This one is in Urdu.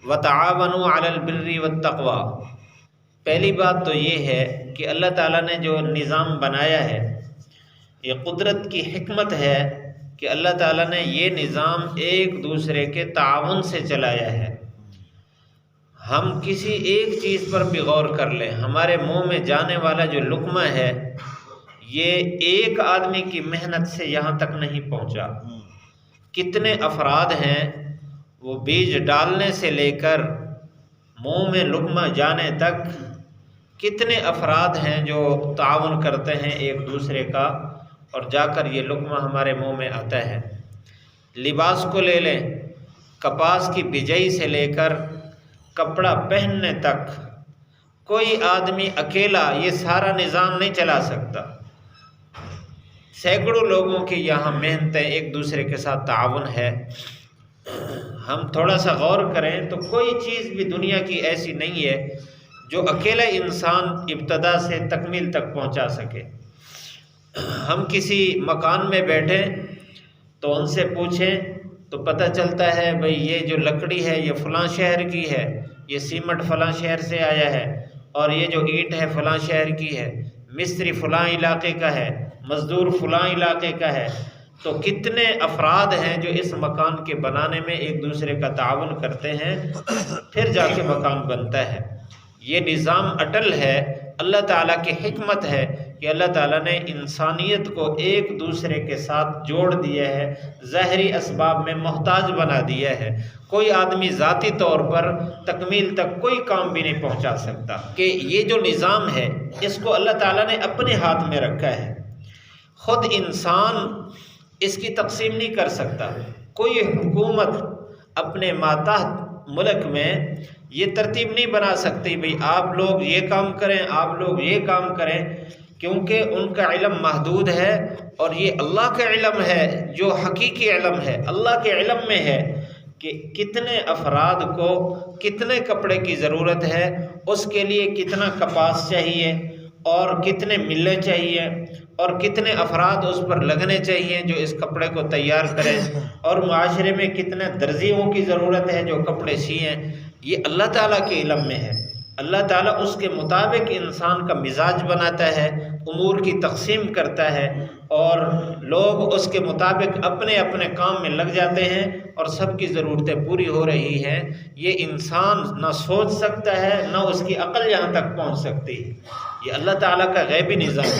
وَتَعَاوَنُوا عَلَى الْبِرِّ وَالتَّقْوَى۔ پہلی بات تو یہ ہے کہ اللہ تعالیٰ نے جو نظام بنایا ہے، یہ قدرت کی حکمت ہے کہ اللہ تعالیٰ نے یہ نظام ایک دوسرے کے تعاون سے چلایا ہے۔ ہم کسی ایک چیز پر بھی غور کر لیں، ہمارے منہ میں جانے والا جو لقمہ ہے، یہ ایک آدمی کی محنت سے یہاں تک نہیں پہنچا۔ کتنے افراد ہیں وہ بیج ڈالنے سے لے کر منہ میں لقمہ جانے تک، کتنے افراد ہیں جو تعاون کرتے ہیں ایک دوسرے کا، اور جا کر یہ لقمہ ہمارے منہ میں آتا ہے۔ لباس کو لے لیں، کپاس کی بجائی سے لے کر کپڑا پہننے تک کوئی آدمی اکیلا یہ سارا نظام نہیں چلا سکتا۔ سینکڑوں لوگوں کی یہاں محنتیں، ایک دوسرے کے ساتھ تعاون ہے۔ ہم تھوڑا سا غور کریں تو کوئی چیز بھی دنیا کی ایسی نہیں ہے جو اکیلا انسان ابتدا سے تکمیل تک پہنچا سکے۔ ہم کسی مکان میں بیٹھیں تو ان سے پوچھیں تو پتہ چلتا ہے بھئی یہ جو لکڑی ہے یہ فلاں شہر کی ہے، یہ سیمنٹ فلاں شہر سے آیا ہے، اور یہ جو اینٹ ہے فلاں شہر کی ہے، مستری فلاں علاقے کا ہے، مزدور فلاں علاقے کا ہے۔ تو کتنے افراد ہیں جو اس مکان کے بنانے میں ایک دوسرے کا تعاون کرتے ہیں، پھر جا کے مکان بنتا ہے۔ یہ نظام اٹل ہے، اللہ تعالیٰ کی حکمت ہے کہ اللہ تعالیٰ نے انسانیت کو ایک دوسرے کے ساتھ جوڑ دیا ہے، ظاہری اسباب میں محتاج بنا دیا ہے۔ کوئی آدمی ذاتی طور پر تکمیل تک کوئی کام بھی نہیں پہنچا سکتا، کہ یہ جو نظام ہے اس کو اللہ تعالیٰ نے اپنے ہاتھ میں رکھا ہے۔ خود انسان اس کی تقسیم نہیں کر سکتا۔ کوئی حکومت اپنے ماتحت ملک میں یہ ترتیب نہیں بنا سکتی بھئی آپ لوگ یہ کام کریں، آپ لوگ یہ کام کریں، کیونکہ ان کا علم محدود ہے، اور یہ اللہ کا علم ہے جو حقیقی علم ہے۔ اللہ کے علم میں ہے کہ کتنے افراد کو کتنے کپڑے کی ضرورت ہے، اس کے لیے کتنا کپاس چاہیے، اور کتنے ملیں چاہیے، اور کتنے افراد اس پر لگنے چاہیے جو اس کپڑے کو تیار کریں، اور معاشرے میں کتنے درزیوں کی ضرورت ہے جو کپڑے سیئیں۔ یہ اللہ تعالیٰ کے علم میں ہے۔ اللہ تعالیٰ اس کے مطابق انسان کا مزاج بناتا ہے، امور کی تقسیم کرتا ہے، اور لوگ اس کے مطابق اپنے اپنے کام میں لگ جاتے ہیں، اور سب کی ضرورتیں پوری ہو رہی ہیں۔ یہ انسان نہ سوچ سکتا ہے، نہ اس کی عقل یہاں تک پہنچ سکتی ہے۔ یہ اللہ تعالیٰ کا غیبی نظام ہے۔